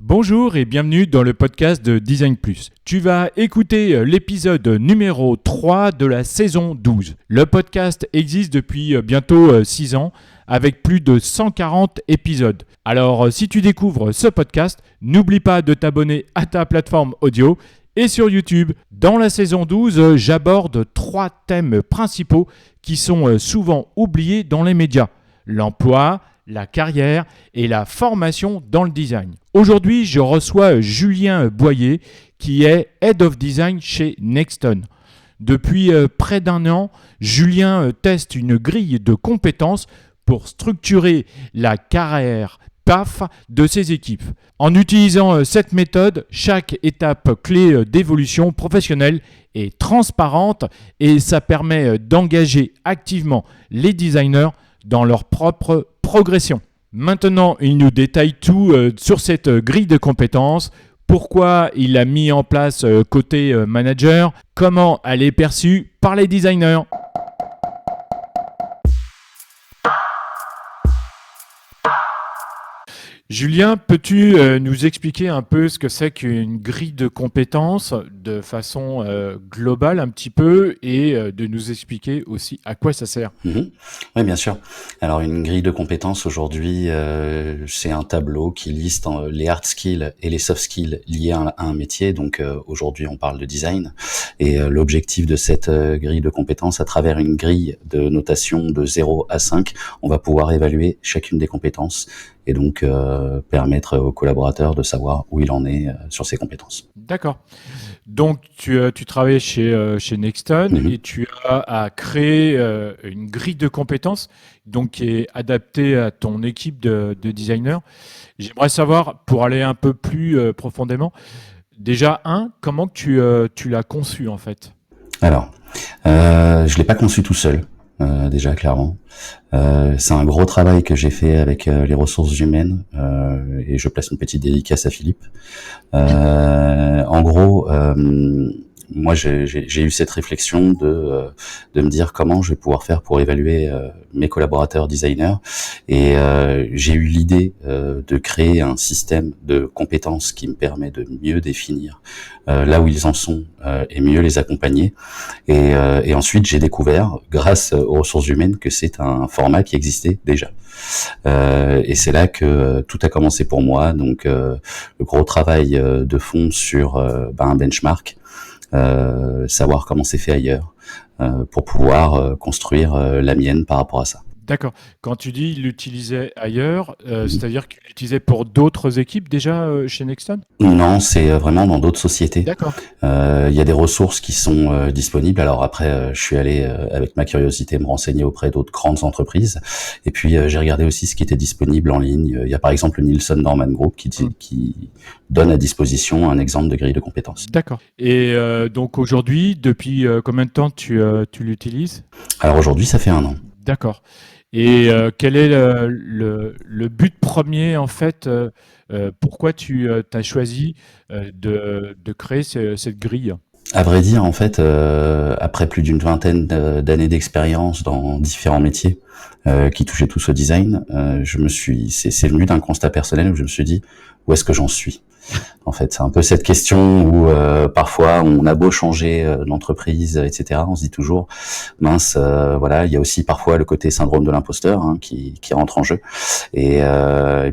Bonjour et bienvenue dans le podcast de Design Plus. Tu vas écouter l'épisode numéro 3 de la saison 12. Le podcast existe depuis bientôt 6 ans avec plus de 140 épisodes. Alors si tu découvres ce podcast, n'oublie pas de t'abonner à ta plateforme audio et sur YouTube. Dans la saison 12, j'aborde 3 thèmes principaux qui sont souvent oubliés dans les médias. L'emploi, la carrière et la formation dans le design. Aujourd'hui, je reçois Julien Boyer qui est Head of Design chez Nexton. Depuis près d'un an, Julien teste une grille de compétences pour structurer la carrière PAF de ses équipes. En utilisant cette méthode, chaque étape clé d'évolution professionnelle est transparente et ça permet d'engager activement les designers dans leur propre progression. Maintenant, il nous détaille tout sur cette grille de compétences, pourquoi il l'a mis en place côté manager, comment elle est perçue par les designers. Julien, peux-tu nous expliquer un peu ce que c'est qu'une grille de compétences de façon globale un petit peu et de nous expliquer aussi à quoi ça sert? Oui, bien sûr. Alors, une grille de compétences aujourd'hui, c'est un tableau qui liste les hard skills et les soft skills liés à un métier. Donc, aujourd'hui, on parle de design. Et l'objectif de cette grille de compétences, à travers une grille de notation de 0 à 5, on va pouvoir évaluer chacune des compétences et donc permettre aux collaborateurs de savoir où il en est sur ses compétences. D'accord. Donc, tu travailles chez Nexton et tu as créé une grille de compétences donc, qui est adaptée à ton équipe de designers. J'aimerais savoir, pour aller un peu plus profondément, déjà, comment tu l'as conçu en fait? Alors, je l'ai pas conçu tout seul. Déjà clairement, c'est un gros travail que j'ai fait avec les ressources humaines et je place une petite dédicace à Philippe. En gros, moi j'ai eu cette réflexion de me dire comment je vais pouvoir faire pour évaluer mes collaborateurs designers et j'ai eu l'idée de créer un système de compétences qui me permet de mieux définir là où ils en sont et mieux les accompagner et ensuite j'ai découvert grâce aux ressources humaines que c'est un format qui existait déjà et c'est là que tout a commencé pour moi. Donc le gros travail de fond sur un benchmark, savoir comment c'est fait ailleurs pour pouvoir construire la mienne par rapport à ça. D'accord. Quand tu dis l'utiliser ailleurs, c'est-à-dire qu'il l'utilisait pour d'autres équipes déjà chez Nexton? Non, c'est vraiment dans d'autres sociétés. D'accord. Il y a des ressources qui sont disponibles. Alors après, je suis allé avec ma curiosité me renseigner auprès d'autres grandes entreprises. Et puis j'ai regardé aussi ce qui était disponible en ligne. Il y a par exemple le Nielsen Norman Group qui donne à disposition un exemple de grille de compétences. D'accord. Et donc aujourd'hui, depuis combien de temps tu l'utilises? Alors aujourd'hui, ça fait 1 an. D'accord. Et quel est le but premier en fait? Pourquoi tu as choisi de créer cette grille? À vrai dire, en fait, après plus d'une vingtaine d'années d'expérience dans différents métiers qui touchaient tous au design, c'est venu d'un constat personnel où je me suis dit où est-ce que j'en suis. En fait, c'est un peu cette question où parfois on a beau changer d'entreprise, etc. On se dit toujours mince, voilà. Il y a aussi parfois le côté syndrome de l'imposteur qui rentre en jeu. Et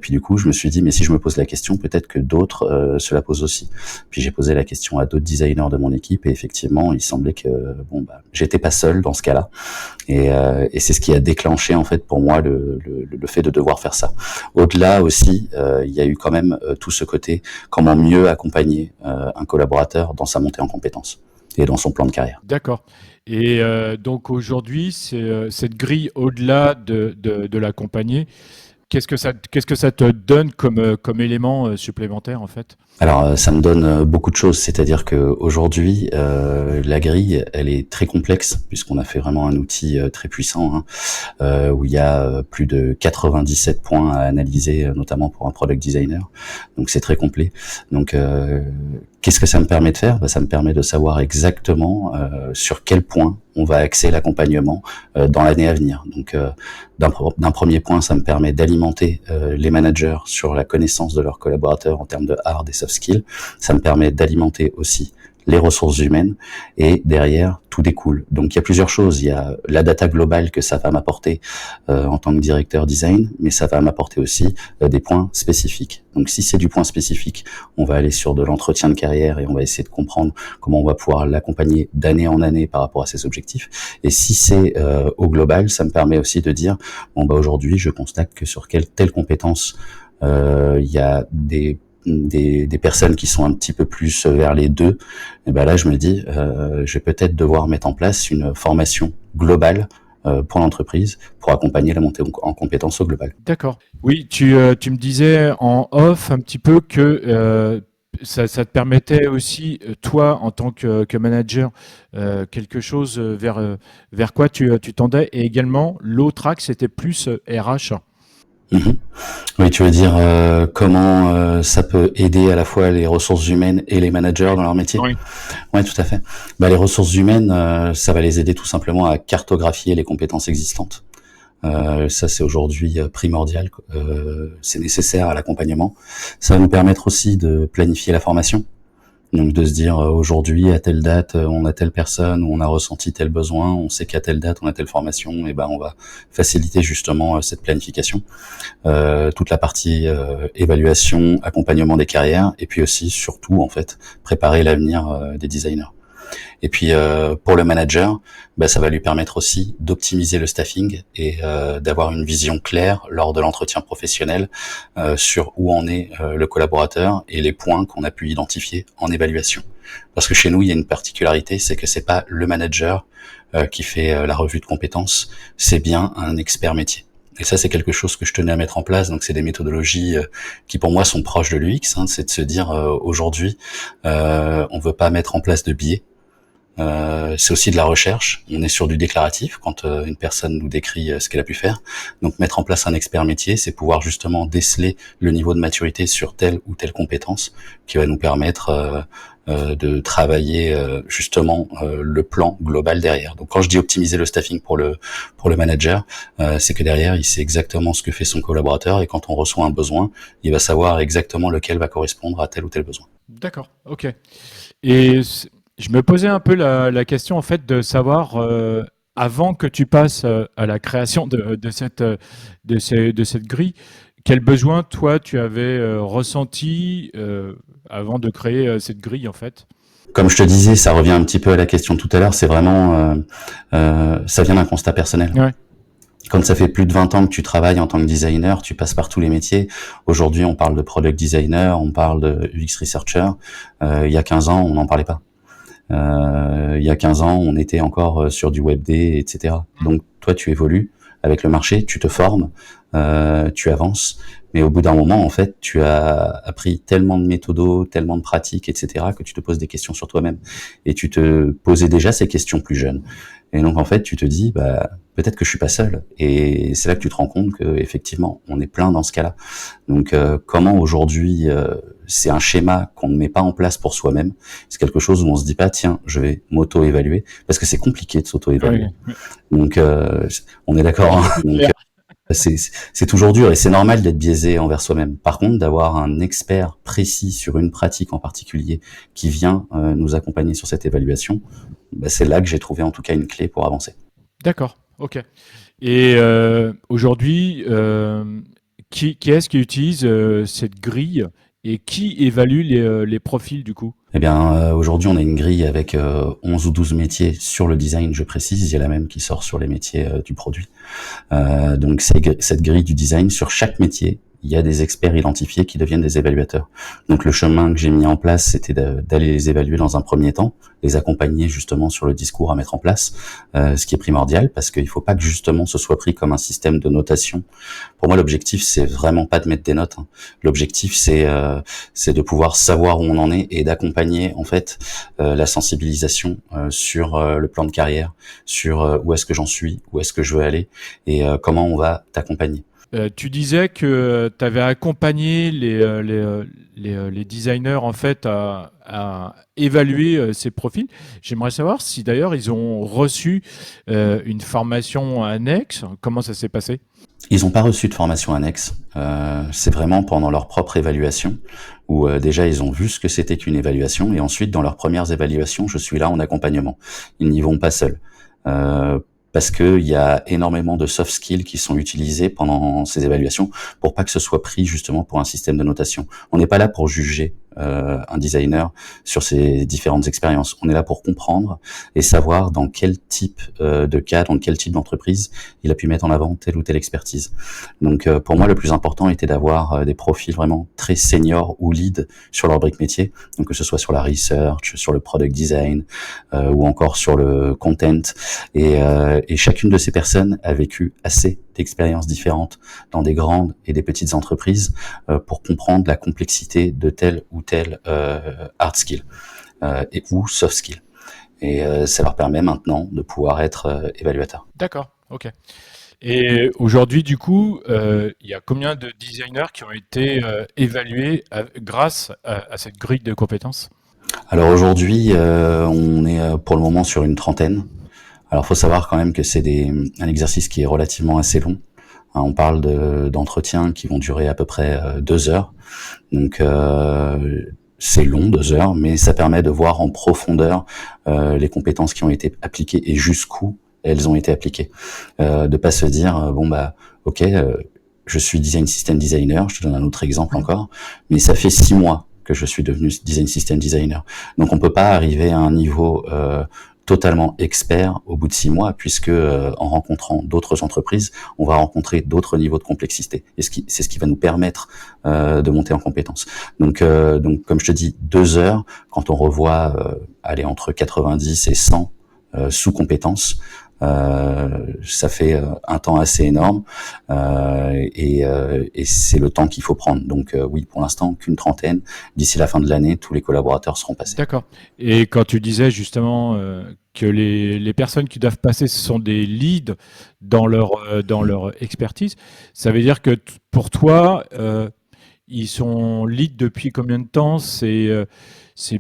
puis du coup, je me suis dit mais si je me pose la question, peut-être que d'autres se la posent aussi. Puis j'ai posé la question à d'autres designers de mon équipe et effectivement, il semblait que j'étais pas seul dans ce cas-là. Et c'est ce qui a déclenché en fait pour moi le fait de devoir faire ça. Au-delà aussi, il y a eu quand même tout ce côté comment mieux accompagner un collaborateur dans sa montée en compétences et dans son plan de carrière. D'accord. Et donc aujourd'hui, cette grille, au-delà de l'accompagner, qu'est-ce que ça te donne comme élément supplémentaire en fait? Alors, ça me donne beaucoup de choses, c'est-à-dire que aujourd'hui, la grille, elle est très complexe puisqu'on a fait vraiment un outil très puissant où il y a plus de 97 points à analyser, notamment pour un product designer. Donc, c'est très complet. Donc, qu'est-ce que ça me permet de faire? Ça me permet de savoir exactement sur quel point on va axer l'accompagnement dans l'année à venir. Donc, d'un premier point, ça me permet d'alimenter les managers sur la connaissance de leurs collaborateurs en termes de hard et soft skills. Ça me permet d'alimenter aussi les ressources humaines, et derrière, tout découle. Donc, il y a plusieurs choses. Il y a la data globale que ça va m'apporter en tant que directeur design, mais ça va m'apporter aussi des points spécifiques. Donc, si c'est du point spécifique, on va aller sur de l'entretien de carrière et on va essayer de comprendre comment on va pouvoir l'accompagner d'année en année par rapport à ses objectifs. Et si c'est au global, ça me permet aussi de dire, bon, bah, aujourd'hui, je constate que sur telle compétence, il y a des personnes qui sont un petit peu plus vers les deux, et ben là je me dis je vais peut-être devoir mettre en place une formation globale pour l'entreprise pour accompagner la montée en compétences au global. D'accord. Oui, tu me disais en off un petit peu que ça te permettait aussi, toi, en tant que manager, quelque chose vers quoi tu tendais, et également l'autre axe, c'était plus RH. Mhm. Oui, tu veux dire comment ça peut aider à la fois les ressources humaines et les managers dans leur métier? Oui. Ouais, tout à fait. Bah, les ressources humaines, ça va les aider tout simplement à cartographier les compétences existantes. Ça, c'est aujourd'hui primordial. C'est nécessaire à l'accompagnement. Ça va nous permettre aussi de planifier la formation. Donc de se dire aujourd'hui à telle date on a telle personne ou on a ressenti tel besoin, on sait qu'à telle date on a telle formation, et ben on va faciliter justement cette planification, toute la partie évaluation, accompagnement des carrières, et puis aussi surtout en fait préparer l'avenir des designers. Et puis pour le manager, bah, ça va lui permettre aussi d'optimiser le staffing et d'avoir une vision claire lors de l'entretien professionnel sur où en est le collaborateur et les points qu'on a pu identifier en évaluation. Parce que chez nous, il y a une particularité, c'est que c'est pas le manager qui fait la revue de compétences, c'est bien un expert métier. Et ça, c'est quelque chose que je tenais à mettre en place. Donc, c'est des méthodologies qui, pour moi, sont proches de l'UX. C'est de se dire, aujourd'hui, on veut pas mettre en place de biais. C'est aussi de la recherche. On est sur du déclaratif quand une personne nous décrit ce qu'elle a pu faire. Donc mettre en place un expert métier, c'est pouvoir justement déceler le niveau de maturité sur telle ou telle compétence qui va nous permettre de travailler justement le plan global derrière. Donc quand je dis optimiser le staffing pour le manager, c'est que derrière il sait exactement ce que fait son collaborateur, et quand on reçoit un besoin, il va savoir exactement lequel va correspondre à tel ou tel besoin. D'accord, ok. Et je me posais un peu la question en fait de savoir, avant que tu passes à la création de cette grille, quel besoin toi tu avais ressenti avant de créer cette grille en fait? Comme je te disais, ça revient un petit peu à la question de tout à l'heure, c'est vraiment, ça vient d'un constat personnel. Ouais. Quand ça fait plus de 20 ans que tu travailles en tant que designer, tu passes par tous les métiers. Aujourd'hui, on parle de product designer, on parle de UX researcher. Il y a 15 ans, on n'en parlait pas. Il y a 15 ans, on était encore sur du web D, etc. Donc, toi, tu évolues avec le marché, tu te formes, tu avances. Mais au bout d'un moment, en fait, tu as appris tellement de méthodos, tellement de pratiques, etc., que tu te poses des questions sur toi-même. Et tu te posais déjà ces questions plus jeune. Et donc, en fait, tu te dis, bah, peut-être que je suis pas seul. Et c'est là que tu te rends compte que, effectivement, on est plein dans ce cas-là. Donc, comment aujourd'hui, c'est un schéma qu'on ne met pas en place pour soi-même. C'est quelque chose où on se dit pas, tiens, je vais m'auto-évaluer, parce que c'est compliqué de s'auto-évaluer. Oui. Donc, on est d'accord. Hein. Donc, c'est toujours dur, et c'est normal d'être biaisé envers soi-même. Par contre, d'avoir un expert précis sur une pratique en particulier qui vient nous accompagner sur cette évaluation, bah, c'est là que j'ai trouvé en tout cas une clé pour avancer. D'accord, ok. Et aujourd'hui, qui est-ce qui utilise cette grille et qui évalue les profils du coup? Eh bien, aujourd'hui, on a une grille avec 11 ou 12 métiers sur le design, je précise. Il y a la même qui sort sur les métiers du produit. Donc, cette grille du design, sur chaque métier, il y a des experts identifiés qui deviennent des évaluateurs. Donc, le chemin que j'ai mis en place, c'était d'aller les évaluer dans un premier temps, les accompagner justement sur le discours à mettre en place, ce qui est primordial, parce qu'il faut pas que justement ce soit pris comme un système de notation. Pour moi, l'objectif, c'est vraiment pas de mettre des notes. Hein. L'objectif, c'est de pouvoir savoir où on en est et d'accompagner en fait la sensibilisation sur le plan de carrière, sur où est-ce que j'en suis, où est-ce que je veux aller, et comment on va t'accompagner. Tu disais que tu avais accompagné les designers en fait à évaluer ces profils. J'aimerais savoir si d'ailleurs ils ont reçu une formation annexe. Comment ça s'est passé? Ils n'ont pas reçu de formation annexe. C'est vraiment pendant leur propre évaluation où déjà ils ont vu ce que c'était qu'une évaluation et ensuite dans leurs premières évaluations, je suis là en accompagnement. Ils n'y vont pas seuls. Euh, Parce qu'il y a énormément de soft skills qui sont utilisés pendant ces évaluations pour pas que ce soit pris justement pour un système de notation. On n'est pas là pour juger un designer sur ses différentes expériences. On est là pour comprendre et savoir dans quel type de cas, dans quel type d'entreprise il a pu mettre en avant telle ou telle expertise. Donc pour moi, le plus important était d'avoir des profils vraiment très seniors ou lead sur leur brique métier, donc que ce soit sur la research, sur le product design ou encore sur le content. Et chacune de ces personnes a vécu assez d'expériences différentes dans des grandes et des petites entreprises pour comprendre la complexité de tel ou tel hard skill et ou soft skill. Et ça leur permet maintenant de pouvoir être évaluateurs. D'accord, ok. Et aujourd'hui, du coup, il y a combien de designers qui ont été évalués grâce à cette grille de compétences? Alors aujourd'hui, on est pour le moment sur une trentaine. Alors, faut savoir quand même que c'est un exercice qui est relativement assez long. Hein, on parle d'entretiens qui vont durer à peu près 2 heures. Donc, c'est long, 2 heures, mais ça permet de voir en profondeur les compétences qui ont été appliquées et jusqu'où elles ont été appliquées. De pas se dire ok, je suis design system designer. Je te donne un autre exemple encore, mais ça fait 6 mois que je suis devenu design system designer. Donc, on peut pas arriver à un niveau totalement expert au bout de 6 mois, puisque en rencontrant d'autres entreprises, on va rencontrer d'autres niveaux de complexité. Et c'est ce qui va nous permettre de monter en compétences. Donc, comme je te dis, 2 heures, quand on revoit aller entre 90 et 100 sous-compétences, ça fait un temps assez énorme et c'est le temps qu'il faut prendre. Donc oui, pour l'instant, qu'une trentaine. D'ici la fin de l'année, tous les collaborateurs seront passés. D'accord. Et quand tu disais justement que les personnes qui doivent passer, ce sont des leads dans leur expertise, ça veut dire que pour toi, ils sont leads depuis combien de temps? C'est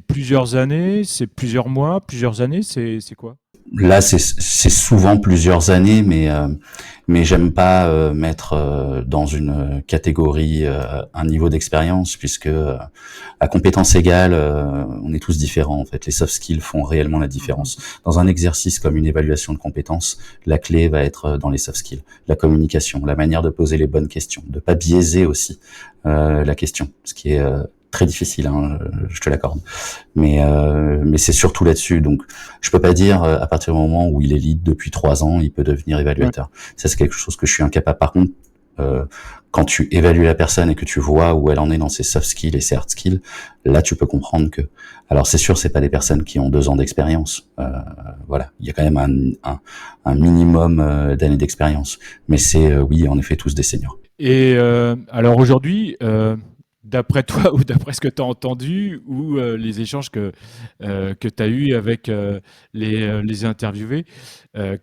plusieurs années, c'est plusieurs mois, plusieurs années, c'est quoi? Là, c'est souvent plusieurs années, mais j'aime pas mettre dans une catégorie un niveau d'expérience, puisque à compétences égales, on est tous différents en fait. Les soft skills font réellement la différence. Dans un exercice comme une évaluation de compétences, la clé va être dans les soft skills, la communication, la manière de poser les bonnes questions, de pas biaiser aussi la question, ce qui est très difficile, hein, je te l'accorde. Mais c'est surtout là-dessus. Donc, je peux pas dire à partir du moment où il est lead depuis 3 ans, il peut devenir évaluateur. Ouais. Ça, c'est quelque chose que je suis incapable. Par contre, quand tu évalues la personne et que tu vois où elle en est dans ses soft skills et ses hard skills, là, tu peux comprendre que. Alors, c'est sûr, c'est pas des personnes qui ont 2 ans d'expérience. Voilà, il y a quand même un minimum d'années d'expérience. Mais c'est oui, en effet, tous des seniors. Et alors aujourd'hui. D'après toi ou d'après ce que tu as entendu ou les échanges que tu as eus avec les interviewés,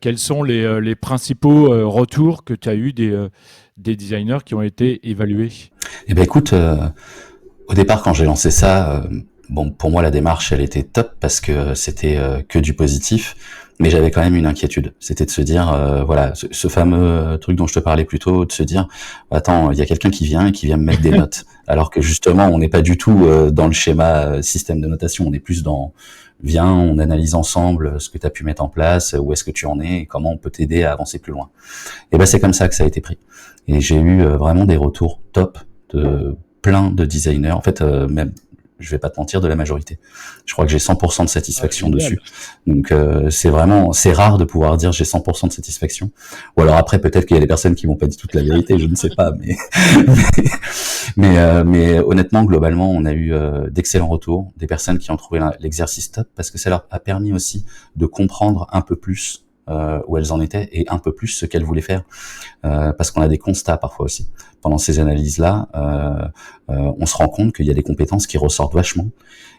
quels sont les principaux retours que tu as eus des designers qui ont été évalués? Eh ben écoute, au départ quand j'ai lancé ça, pour moi la démarche elle était top parce que c'était que du positif. Mais j'avais quand même une inquiétude, c'était de se dire, voilà, ce fameux truc dont je te parlais plus tôt, de se dire, attends, il y a quelqu'un qui vient me mettre des notes, alors que justement, on n'est pas du tout dans le schéma système de notation, on est plus dans, viens, on analyse ensemble ce que tu as pu mettre en place, où est-ce que tu en es, et comment on peut t'aider à avancer plus loin. Et ben c'est comme ça que ça a été pris. Et j'ai eu vraiment des retours top de plein de designers, en fait, même je vais pas te mentir, de la majorité. Je crois que j'ai 100% de satisfaction dessus. Donc c'est rare de pouvoir dire j'ai 100% de satisfaction. Ou alors après peut-être qu'il y a des personnes qui m'ont pas dit toute la vérité, je ne sais pas, mais honnêtement globalement on a eu d'excellents retours, des personnes qui ont trouvé l'exercice top parce que ça leur a permis aussi de comprendre un peu plus où elles en étaient et un peu plus ce qu'elles voulaient faire, parce qu'on a des constats parfois aussi. Pendant ces analyses-là, on se rend compte qu'il y a des compétences qui ressortent vachement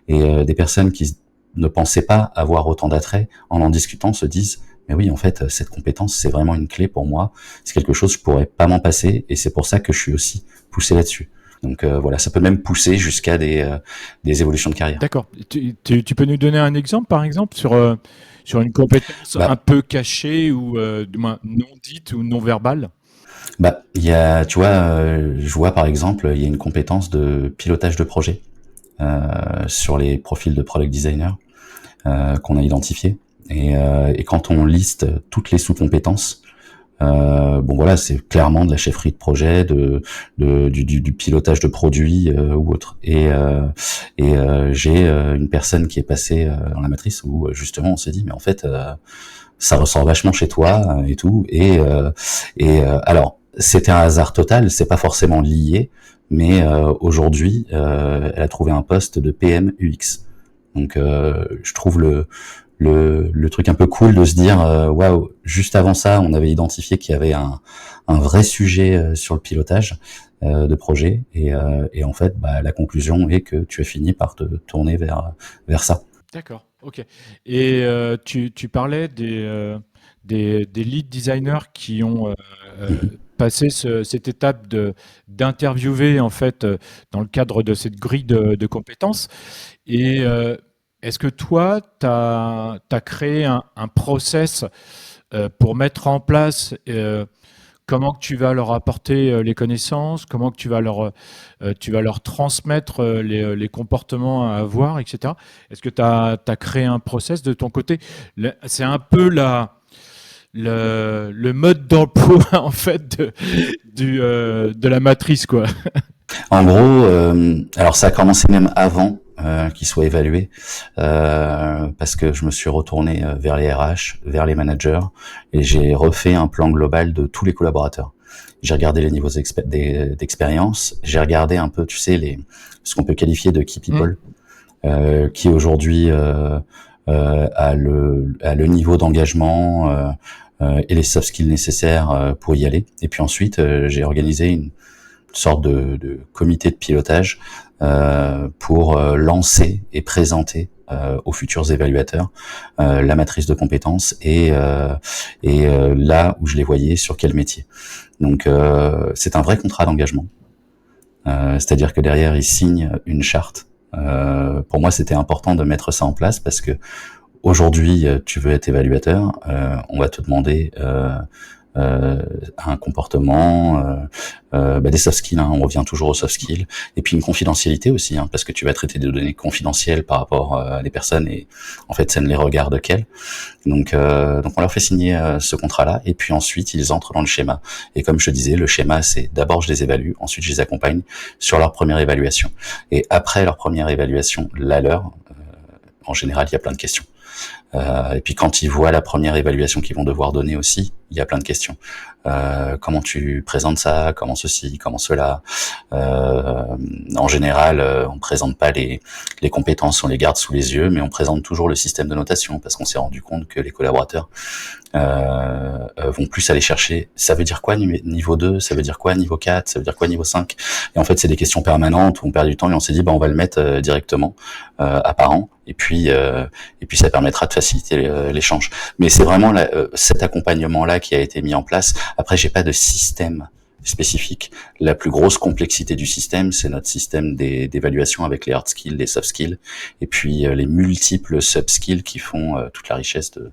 et des personnes qui ne pensaient pas avoir autant d'attrait, en discutant, se disent mais oui, en fait, cette compétence, c'est vraiment une clé pour moi. C'est quelque chose que je pourrais pas m'en passer, et c'est pour ça que je suis aussi poussé là-dessus. Donc voilà, ça peut même pousser jusqu'à des évolutions de carrière. D'accord. Tu peux nous donner un exemple, par exemple, sur une compétence un Bah, peu cachée ou du moins non dite ou non verbale? il y a, tu vois, je vois par exemple, il y a une compétence de pilotage de projet sur les profils de product designer qu'on a identifié. Et quand on liste toutes les sous-compétences, bon voilà, c'est clairement de la chefferie de projet, du pilotage de produits ou autre. J'ai une personne qui est passée dans la matrice où justement on s'est dit mais en fait ça ressort vachement chez toi et tout. Alors c'était un hasard total, c'est pas forcément lié, mais aujourd'hui elle a trouvé un poste de PM UX. Donc je trouve le truc un peu cool de se dire waouh, juste avant ça on avait identifié qu'il y avait un vrai sujet sur le pilotage de projet, et en fait bah, la conclusion est que tu as fini par te tourner vers ça. D'accord, ok. Et tu parlais des lead designers qui ont Mhm. passé cette étape d'interviewer en fait dans le cadre de cette grille de compétences. Et est-ce que toi, tu as créé un process pour mettre en place comment que tu vas leur apporter les connaissances, comment que tu vas leur transmettre les comportements à avoir, etc. Est-ce que tu as créé un process de ton côté? C'est un peu le mode d'emploi en fait de la matrice, quoi. En gros, alors ça a commencé même avant qu'il soit évalué, parce que je me suis retourné vers les RH, vers les managers, et j'ai refait un plan global de tous les collaborateurs. J'ai regardé les niveaux d'expérience, j'ai regardé un peu, tu sais, ce qu'on peut qualifier de key Hmm. people, qui aujourd'hui a le niveau d'engagement et les soft skills nécessaires pour y aller. Et puis ensuite, j'ai organisé une sorte de comité de pilotage pour lancer et présenter aux futurs évaluateurs la matrice de compétences et là où je les voyais sur quel métier. Donc c'est un vrai contrat d'engagement. C'est-à-dire que derrière ils signent une charte. Pour moi, c'était important de mettre ça en place parce que aujourd'hui, tu veux être évaluateur, on va te demander euh, un comportement, des soft skills, hein, on revient toujours aux soft skills, et puis une confidentialité aussi, hein, parce que tu vas traiter des données confidentielles par rapport à des personnes, et en fait ça ne les regarde qu'elles. Donc on leur fait signer ce contrat-là, et puis ensuite ils entrent dans le schéma. Et comme je te disais, le schéma c'est d'abord je les évalue, ensuite je les accompagne sur leur première évaluation. Et après leur première évaluation, la leur, en général il y a plein de questions. Et puis quand ils voient la première évaluation qu'ils vont devoir donner aussi, il y a plein de questions. Comment tu présentes ça? Comment ceci? Comment cela? En général, on présente pas les compétences, on les garde sous les yeux, mais on présente toujours le système de notation parce qu'on s'est rendu compte que les collaborateurs vont plus aller chercher. Ça veut dire quoi niveau 2? Ça veut dire quoi niveau 4? Ça veut dire quoi niveau 5? Et en fait, c'est des questions permanentes où on perd du temps et on s'est dit, bah, on va le mettre directement apparent. Et puis ça permettra de faciliter l'échange. Mais c'est vraiment cet accompagnement-là qui a été mis en place. Après, j'ai pas de système spécifique. La plus grosse complexité du système, c'est notre système d'évaluation avec les hard skills, les soft skills, et puis les multiples sub skills qui font toute la richesse de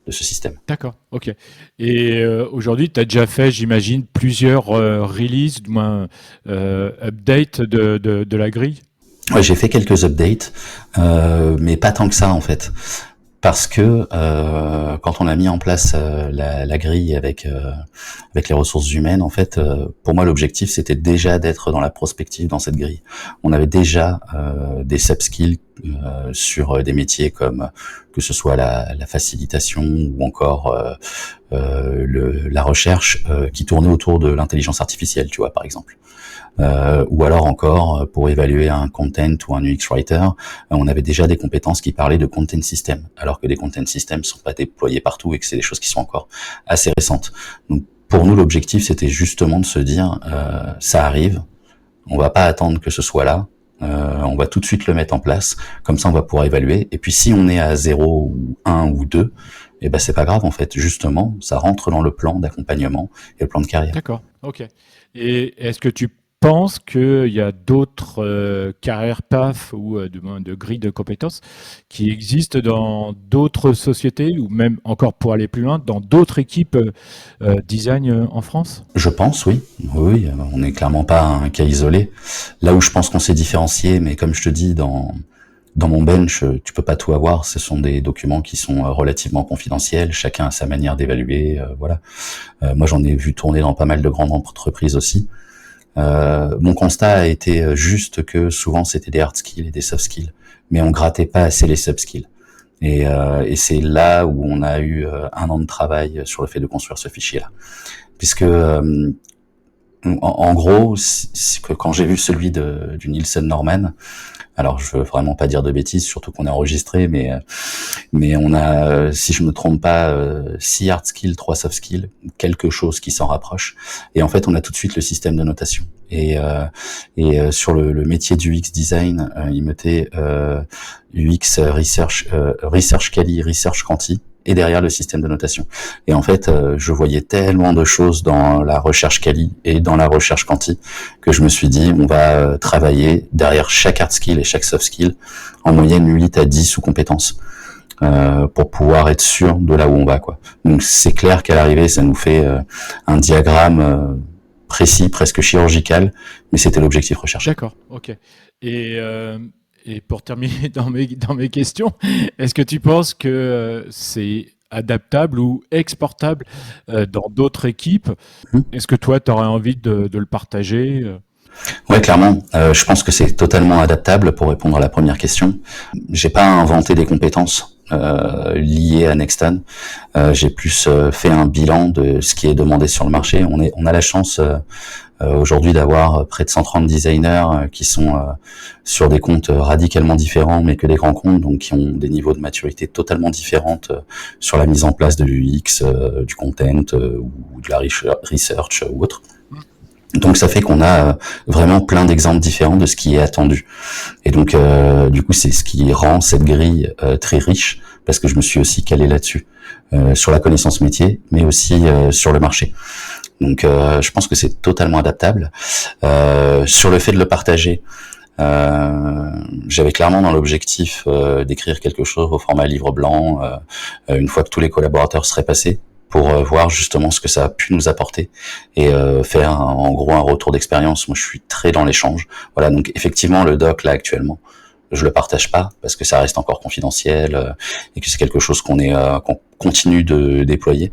ce système. D'accord, ok. Et aujourd'hui, tu as déjà fait, j'imagine, plusieurs releases, du moins updates de la grille? Ouais, j'ai fait quelques updates, mais pas tant que ça en fait. Parce que quand on a mis en place la grille avec les ressources humaines, en fait, pour moi l'objectif c'était déjà d'être dans la prospective dans cette grille. On avait déjà des sub-skills sur des métiers comme que ce soit la facilitation ou encore la recherche qui tournait autour de l'intelligence artificielle, tu vois, par exemple. Ou alors encore pour évaluer un content ou un UX writer, on avait déjà des compétences qui parlaient de content system, alors que les content systems sont pas déployés partout et que c'est des choses qui sont encore assez récentes. Donc pour nous l'objectif c'était justement de se dire ça arrive, on va pas attendre que ce soit là. On va tout de suite le mettre en place, comme ça on va pouvoir évaluer. Et puis si on est à 0 ou 1 ou 2, et ben c'est pas grave en fait. Justement, ça rentre dans le plan d'accompagnement et le plan de carrière. D'accord, ok. Et est-ce que tu penses qu'il y a d'autres carrière paths ou de grilles de compétences qui existent dans d'autres sociétés ou même encore pour aller plus loin, dans d'autres équipes design en France? Je pense, oui. Oui, on n'est clairement pas un cas isolé. Là où je pense qu'on s'est différencié, mais comme je te dis, dans mon bench, tu peux pas tout avoir. Ce sont des documents qui sont relativement confidentiels. Chacun a sa manière d'évaluer. Voilà. Moi, j'en ai vu tourner dans pas mal de grandes entreprises aussi. Mon constat a été juste que souvent c'était des hard skills et des soft skills, mais on grattait pas assez les soft skills. Et c'est là où on a eu 1 an de travail sur le fait de construire ce fichier-là, puisque en gros, quand j'ai vu celui du Nielsen Norman, alors je veux vraiment pas dire de bêtises, surtout qu'on est enregistré, mais on a, si je me trompe pas, 6 hard skills, 3 soft skills, quelque chose qui s'en rapproche. Et en fait, on a tout de suite le système de notation. Et sur le métier du UX design, il mettait UX Research Quali, Research Quanti, et derrière le système de notation. Et en fait, je voyais tellement de choses dans la recherche quali et dans la recherche quanti que je me suis dit, on va travailler derrière chaque hard skill et chaque soft skill en moyenne 8 à 10 sous-compétences pour pouvoir être sûr de là où on va, quoi. Donc c'est clair qu'à l'arrivée, ça nous fait un diagramme précis, presque chirurgical, mais c'était l'objectif recherché. D'accord, ok. Et pour terminer dans mes questions, est-ce que tu penses que c'est adaptable ou exportable dans d'autres équipes? Est-ce que toi, tu aurais envie de le partager? Ouais, clairement. Je pense que c'est totalement adaptable pour répondre à la première question. J'ai pas inventé des compétences liées à Nexton. J'ai plus fait un bilan de ce qui est demandé sur le marché. On a la chance aujourd'hui d'avoir près de 130 designers qui sont sur des comptes radicalement différents, mais que des grands comptes, donc qui ont des niveaux de maturité totalement différentes sur la mise en place de l'UX, du content ou de la research ou autre. Donc ça fait qu'on a vraiment plein d'exemples différents de ce qui est attendu. Et donc du coup c'est ce qui rend cette grille très riche, parce que je me suis aussi calé là-dessus, sur la connaissance métier, mais aussi sur le marché. Donc je pense que c'est totalement adaptable. Sur le fait de le partager, j'avais clairement dans l'objectif d'écrire quelque chose au format livre blanc une fois que tous les collaborateurs seraient passés, pour voir justement ce que ça a pu nous apporter et faire en gros un retour d'expérience. Moi je suis très dans l'échange. Voilà, donc effectivement le doc là actuellement, je le partage pas parce que ça reste encore confidentiel et que c'est quelque chose qu'on continue de déployer.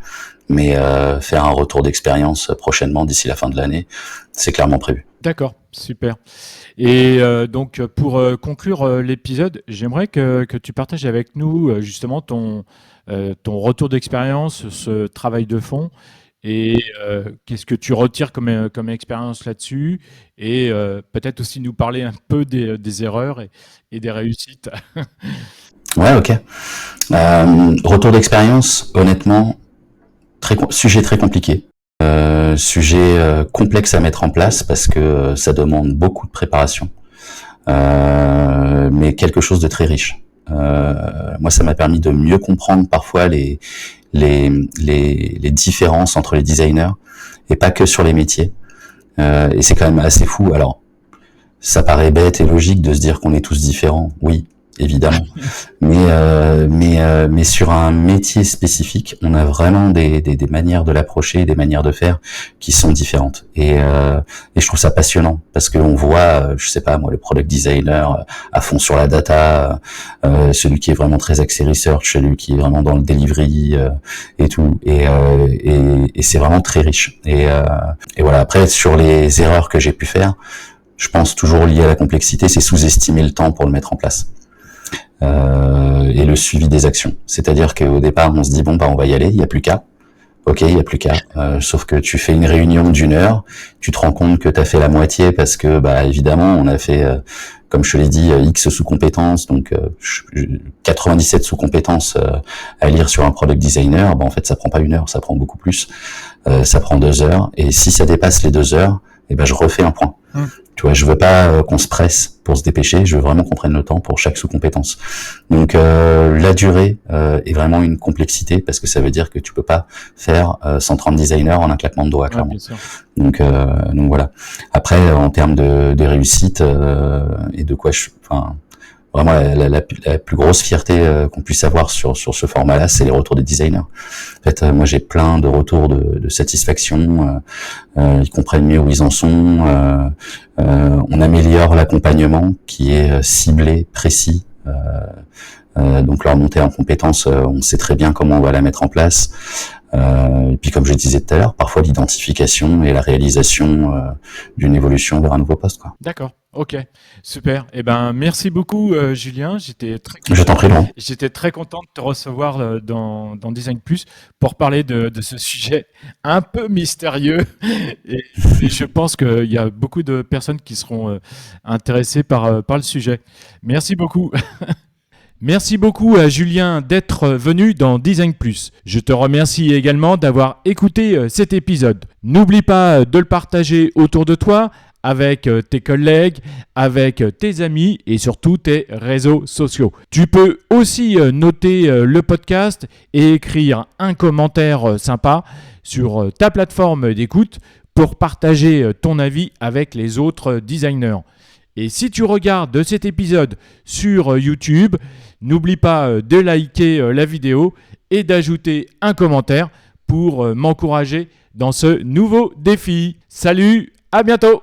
Mais faire un retour d'expérience prochainement d'ici la fin de l'année, c'est clairement prévu. D'accord, super. Et donc pour conclure l'épisode, j'aimerais que tu partages avec nous justement ton retour d'expérience, ce travail de fond, et qu'est-ce que tu retires comme expérience là-dessus, et peut-être aussi nous parler un peu des erreurs et des réussites. Ouais, ok. Retour d'expérience, honnêtement, sujet très compliqué. Sujet complexe à mettre en place parce que ça demande beaucoup de préparation, mais quelque chose de très riche. Moi, ça m'a permis de mieux comprendre parfois les différences entre les designers et pas que sur les métiers. Et c'est quand même assez fou. Alors, ça paraît bête et logique de se dire qu'on est tous différents. Oui, évidemment. Mais sur un métier spécifique, on a vraiment des manières de l'approcher, des manières de faire qui sont différentes. Et je trouve ça passionnant parce que on voit, je sais pas moi, le product designer à fond sur la data, celui qui est vraiment très axé research, celui qui est vraiment dans le delivery et tout. Et c'est vraiment très riche. Et voilà. Après, sur les erreurs que j'ai pu faire, je pense toujours lié à la complexité, c'est sous-estimer le temps pour le mettre en place. Et le suivi des actions. C'est-à-dire qu'au départ, on se dit, bon, bah, on va y aller, il n'y a plus qu'à. Ok, il n'y a plus qu'à. Sauf que tu fais une réunion d'1 heure, tu te rends compte que tu as fait la moitié parce que, bah, évidemment, on a fait, comme je te l'ai dit, X sous-compétences, donc 97 sous-compétences à lire sur un product designer. Bah, en fait, ça prend pas 1 heure, ça prend beaucoup plus. Ça prend 2 heures. Et si ça dépasse les 2 heures, eh ben, je refais un point. Tu vois, je veux pas qu'on se presse pour se dépêcher, je veux vraiment qu'on prenne le temps pour chaque sous-compétence. Donc la durée est vraiment une complexité parce que ça veut dire que tu peux pas faire 130 designers en un claquement de doigts, clairement. Donc voilà. Après, en termes de réussite et de quoi vraiment la plus grosse fierté qu'on puisse avoir sur ce format-là, c'est les retours des designers. En fait, moi j'ai plein de retours de satisfaction. Ils comprennent mieux où ils en sont. On améliore l'accompagnement qui est ciblé, précis. Donc leur montée en compétences, on sait très bien comment on va la mettre en place. Et puis comme je le disais tout à l'heure, parfois l'identification et la réalisation d'une évolution vers un nouveau poste, quoi. D'accord, ok, super. Eh ben, merci beaucoup Julien, Je t'en prie, Laurent. J'étais très content de te recevoir dans Design Plus pour parler de ce sujet un peu mystérieux et je pense qu'il y a beaucoup de personnes qui seront intéressées par le sujet. Merci beaucoup. Merci beaucoup à Julien d'être venu dans Design Plus. Je te remercie également d'avoir écouté cet épisode. N'oublie pas de le partager autour de toi, avec tes collègues, avec tes amis et surtout tes réseaux sociaux. Tu peux aussi noter le podcast et écrire un commentaire sympa sur ta plateforme d'écoute pour partager ton avis avec les autres designers. Et si tu regardes cet épisode sur YouTube, n'oublie pas de liker la vidéo et d'ajouter un commentaire pour m'encourager dans ce nouveau défi. Salut, à bientôt!